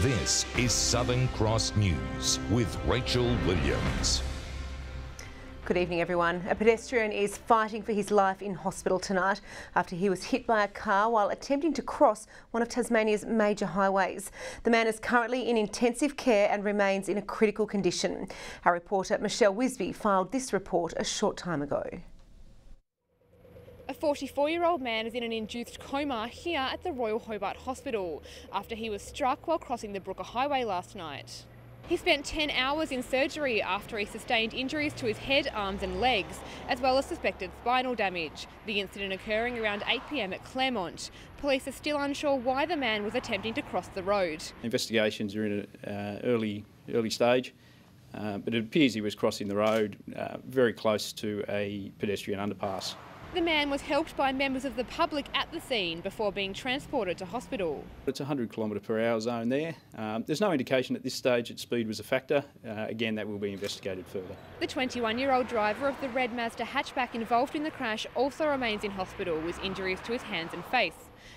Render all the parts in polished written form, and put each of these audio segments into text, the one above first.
This is Southern Cross News with Rachel Williams. Good evening, everyone. A pedestrian is fighting for his life in hospital tonight after he was hit by a car while attempting to cross one of Tasmania's major highways. The man is currently in intensive care and remains in a critical condition. Our reporter Michelle Wisby filed this report a short time ago. A 44-year-old man is in an induced coma here at the Royal Hobart Hospital after he was struck while crossing the Brooker Highway last night. He spent 10 hours in surgery after he sustained injuries to his head, arms and legs, as well as suspected spinal damage. The incident occurring around 8 p.m. at Claremont. Police are still unsure why the man was attempting to cross the road. Investigations are in an early stage, but it appears he was crossing the road very close to a pedestrian underpass. The man was helped by members of the public at the scene before being transported to hospital. It's a 100 km/h zone there. There's no indication at this stage that speed was a factor. Again, that will be investigated further. The 21-year-old driver of the red Mazda hatchback involved in the crash also remains in hospital with injuries to his hands and face.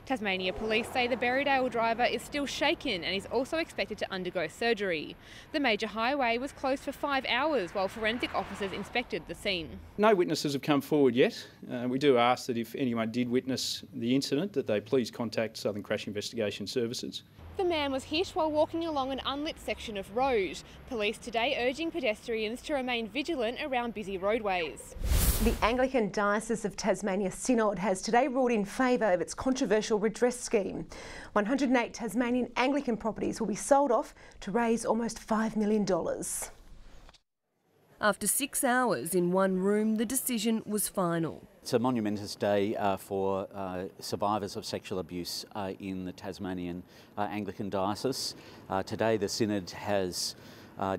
Tasmania police say the Berrydale driver is still shaken and is also expected to undergo surgery. The major highway was closed for 5 hours while forensic officers inspected the scene. No witnesses have come forward yet. We do ask that if anyone did witness the incident that they please contact Southern Crash Investigation Services. The man was hit while walking along an unlit section of road. Police today urging pedestrians to remain vigilant around busy roadways. The Anglican Diocese of Tasmania Synod has today ruled in favour of its controversial redress scheme. 108 Tasmanian Anglican properties will be sold off to raise almost $5 million. After 6 hours in one room, the decision was final. It's a monumentous day for survivors of sexual abuse in the Tasmanian Anglican Diocese. Today the Synod has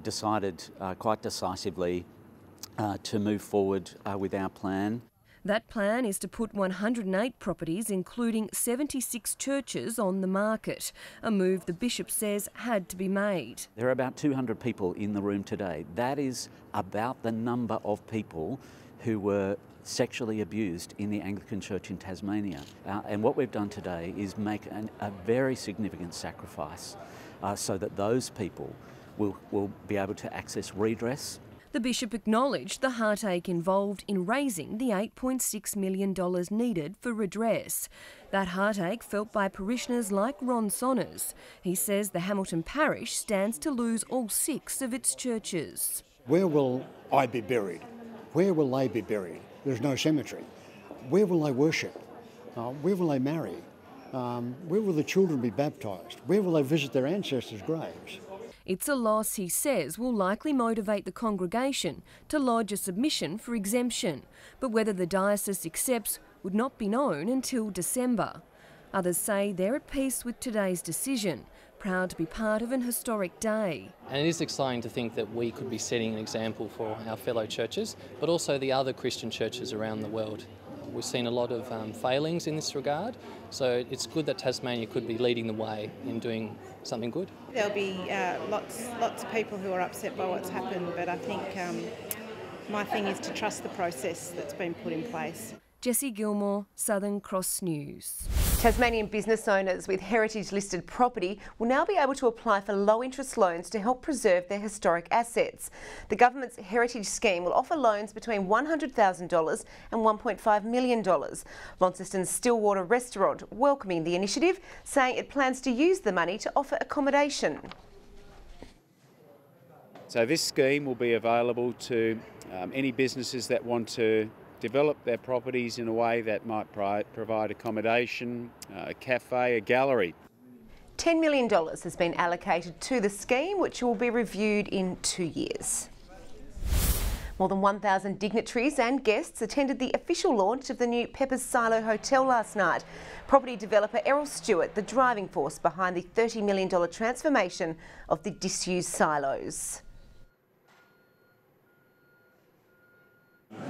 decided quite decisively to move forward with our plan. That plan is to put 108 properties, including 76 churches, on the market, a move the Bishop says had to be made. There are about 200 people in the room today. That is about the number of people who were sexually abused in the Anglican Church in Tasmania. And what we've done today is make a very significant sacrifice so that those people will be able to access redress. The Bishop acknowledged the heartache involved in raising the $8.6 million needed for redress. That heartache felt by parishioners like Ron Sonners. He says the Hamilton Parish stands to lose all 6 of its churches. Where will I be buried? Where will they be buried? There's no cemetery. Where will they worship? Where will they marry? Where will the children be baptised? Where will they visit their ancestors' graves? It's a loss, he says, will likely motivate the congregation to lodge a submission for exemption, but whether the diocese accepts would not be known until December. Others say they're at peace with today's decision, proud to be part of an historic day. And it is exciting to think that we could be setting an example for our fellow churches, but also the other Christian churches around the world. We've seen a lot of failings in this regard, so it's good that Tasmania could be leading the way in doing something good. There'll be lots of people who are upset by what's happened, but I think my thing is to trust the process that's been put in place. Jessie Gilmore, Southern Cross News. Tasmanian business owners with heritage-listed property will now be able to apply for low-interest loans to help preserve their historic assets. The government's heritage scheme will offer loans between $100,000 and $1.5 million. Launceston's Stillwater restaurant welcoming the initiative, saying it plans to use the money to offer accommodation. So this scheme will be available to any businesses that want to develop their properties in a way that might provide accommodation, a cafe, a gallery. $10 million has been allocated to the scheme, which will be reviewed in 2 years. More than 1,000 dignitaries and guests attended the official launch of the new Peppers Silo Hotel last night. Property developer Errol Stewart, the driving force behind the $30 million transformation of the disused silos.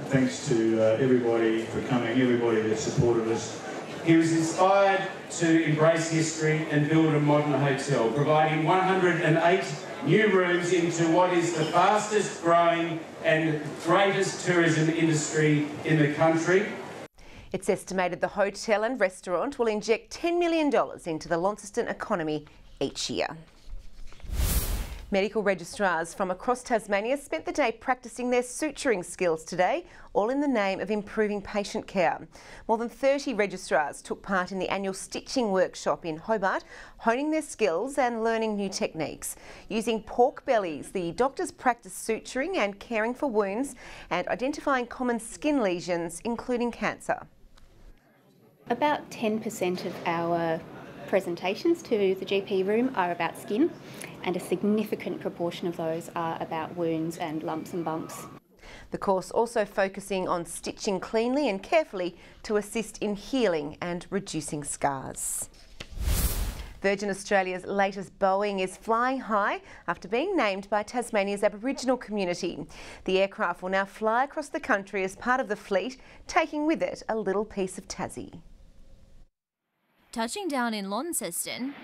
Thanks to everybody for coming, everybody that supported us. He was inspired to embrace history and build a modern hotel, providing 108 new rooms into what is the fastest growing and greatest tourism industry in the country. It's estimated the hotel and restaurant will inject $10 million into the Launceston economy each year. Medical registrars from across Tasmania spent the day practising their suturing skills today, all in the name of improving patient care. More than 30 registrars took part in the annual stitching workshop in Hobart, honing their skills and learning new techniques. Using pork bellies, the doctors practiced suturing and caring for wounds and identifying common skin lesions, including cancer. About 10% of our presentations to the GP room are about skin, and a significant proportion of those are about wounds and lumps and bumps. The course also focusing on stitching cleanly and carefully to assist in healing and reducing scars. Virgin Australia's latest Boeing is flying high after being named by Tasmania's Aboriginal community. The aircraft will now fly across the country as part of the fleet, taking with it a little piece of Tassie. Touching down in Launceston,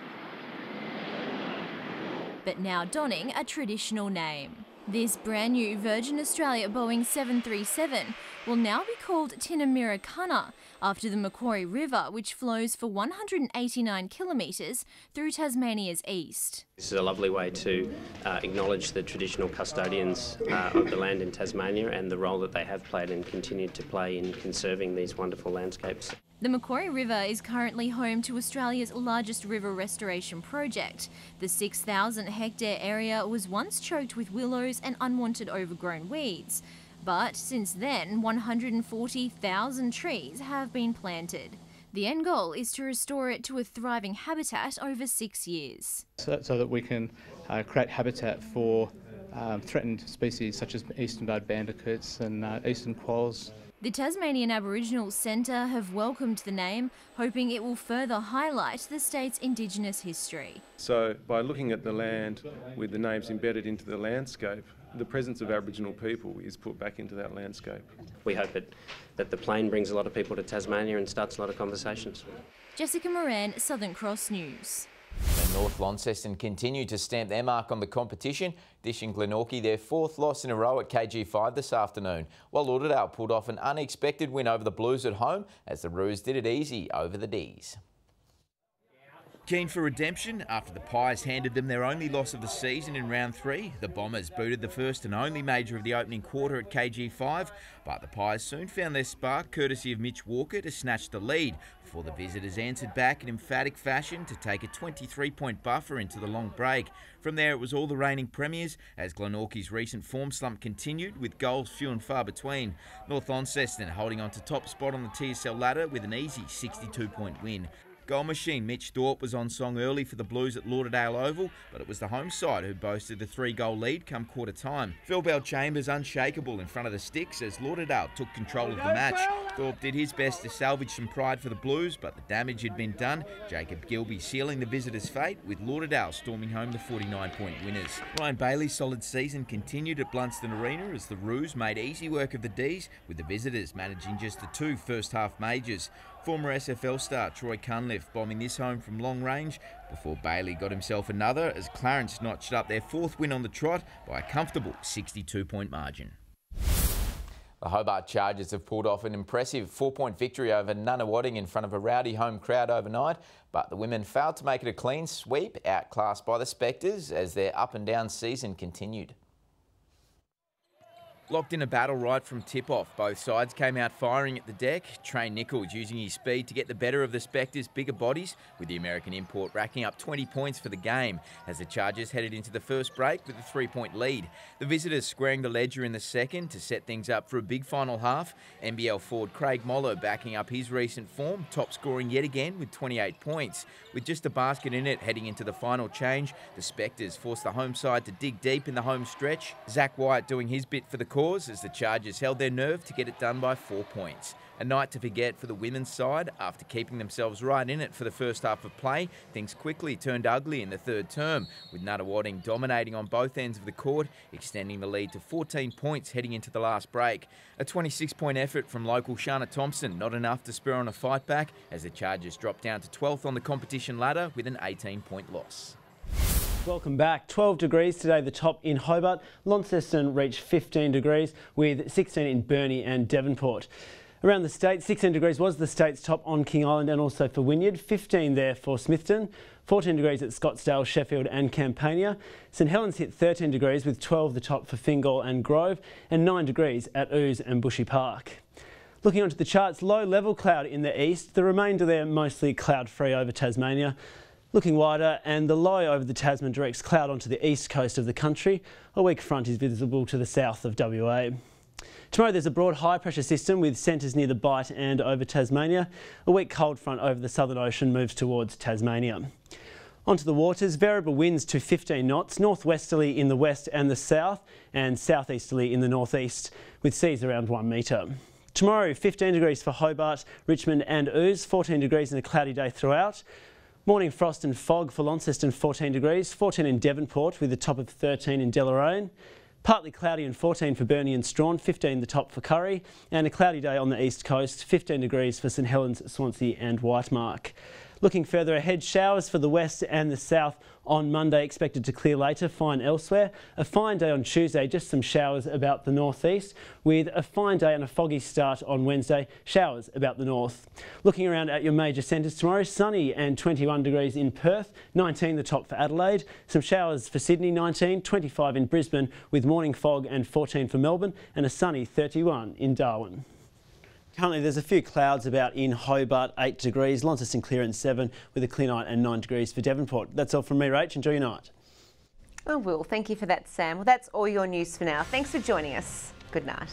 but now donning a traditional name. This brand new Virgin Australia Boeing 737 will now be called Tinnamirrikana, after the Macquarie River, which flows for 189 kilometres through Tasmania's east. This is a lovely way to acknowledge the traditional custodians of the land in Tasmania and the role that they have played and continue to play in conserving these wonderful landscapes. The Macquarie River is currently home to Australia's largest river restoration project. The 6,000 hectare area was once choked with willows and unwanted overgrown weeds. But since then, 140,000 trees have been planted. The end goal is to restore it to a thriving habitat over 6 years. So that we can create habitat for threatened species such as eastern barred bandicoots and eastern quolls. The Tasmanian Aboriginal Centre have welcomed the name, hoping it will further highlight the state's Indigenous history. So by looking at the land with the names embedded into the landscape, the presence of Aboriginal people is put back into that landscape. We hope that the plane brings a lot of people to Tasmania and starts a lot of conversations. Jessica Moran, Southern Cross News. And North Launceston continued to stamp their mark on the competition, dishing Glenorchy their 4th loss in a row at KG5 this afternoon, while Lauderdale pulled off an unexpected win over the Blues at home as the Roos did it easy over the D's. Keen for redemption after the Pies handed them their only loss of the season in round 3. The Bombers booted the first and only major of the opening quarter at KG5, but the Pies soon found their spark courtesy of Mitch Walker to snatch the lead before the visitors answered back in emphatic fashion to take a 23-point buffer into the long break. From there it was all the reigning premiers as Glenorchy's recent form slump continued with goals few and far between. North Launceston holding on to top spot on the TSL ladder with an easy 62-point win. Goal machine Mitch Thorpe was on song early for the Blues at Lauderdale Oval, but it was the home side who boasted the 3-goal lead come quarter time. Phil Bell-Chambers unshakable in front of the sticks as Lauderdale took control of the match. Thorpe did his best to salvage some pride for the Blues, but the damage had been done. Jacob Gilby sealing the visitors' fate, with Lauderdale storming home the 49-point winners. Ryan Bailey's solid season continued at Blunston Arena as the Roos made easy work of the D's, with the visitors managing just the 2 first-half majors. Former SFL star Troy Cunliffe bombing this home from long range before Bailey got himself another as Clarence notched up their 4th win on the trot by a comfortable 62-point margin. The Hobart Chargers have pulled off an impressive 4-point victory over Nunawading in front of a rowdy home crowd overnight, but the women failed to make it a clean sweep, outclassed by the Spectres as their up-and-down season continued. Locked in a battle right from tip-off, both sides came out firing at the deck. Trey Nichols using his speed to get the better of the Spectres' bigger bodies, with the American import racking up 20 points for the game as the Chargers headed into the first break with a 3-point lead. The visitors squaring the ledger in the second to set things up for a big final half. NBL forward Craig Mollo backing up his recent form, top scoring yet again with 28 points. With just a basket in it heading into the final change, the Spectres forced the home side to dig deep in the home stretch. Zach White doing his bit for the cause as the Chargers held their nerve to get it done by 4 points. A night to forget for the women's side. After keeping themselves right in it for the first half of play, things quickly turned ugly in the third term, with Nunawading dominating on both ends of the court, extending the lead to 14 points heading into the last break. A 26-point effort from local Shana Thompson, not enough to spur on a fight back, as the Chargers dropped down to 12th on the competition ladder with an 18-point loss. Welcome back. 12 degrees today, the top in Hobart. Launceston reached 15 degrees with 16 in Burnie and Devonport. Around the state, 16 degrees was the state's top on King Island and also for Wynyard, 15 there for Smithton, 14 degrees at Scottsdale, Sheffield and Campania. St Helens hit 13 degrees with 12 the top for Fingal and Grove and 9 degrees at Ouse and Bushy Park. Looking onto the charts, low level cloud in the east, the remainder there mostly cloud free over Tasmania. Looking wider, and the low over the Tasman directs cloud onto the east coast of the country. A weak front is visible to the south of WA. Tomorrow there's a broad high pressure system with centres near the Bight and over Tasmania. A weak cold front over the Southern Ocean moves towards Tasmania. Onto the waters, variable winds to 15 knots, northwesterly in the west and the south and southeasterly in the northeast with seas around 1 metre. Tomorrow 15 degrees for Hobart, Richmond and Ouse, 14 degrees and a cloudy day throughout. Morning frost and fog for Launceston, 14 degrees, 14 in Devonport with a top of 13 in Deloraine. Partly cloudy and 14 for Burnie and Strawn, 15 the top for Curry. And a cloudy day on the east coast, 15 degrees for St Helens, Swansea and Whitemark. Looking further ahead, showers for the west and the south on Monday, expected to clear later, fine elsewhere. A fine day on Tuesday, just some showers about the northeast, with a fine day and a foggy start on Wednesday, showers about the north. Looking around at your major centres tomorrow, sunny and 21 degrees in Perth, 19 the top for Adelaide, some showers for Sydney, 19, 25 in Brisbane, with morning fog and 14 for Melbourne, and a sunny 31 in Darwin. Currently there's a few clouds about in Hobart, 8 degrees, Launceston clear and 7 with a clear night and 9 degrees for Devonport. That's all from me, Rach. Enjoy your night. Oh, Will, thank you for that, Sam. Well, that's all your news for now. Thanks for joining us. Good night.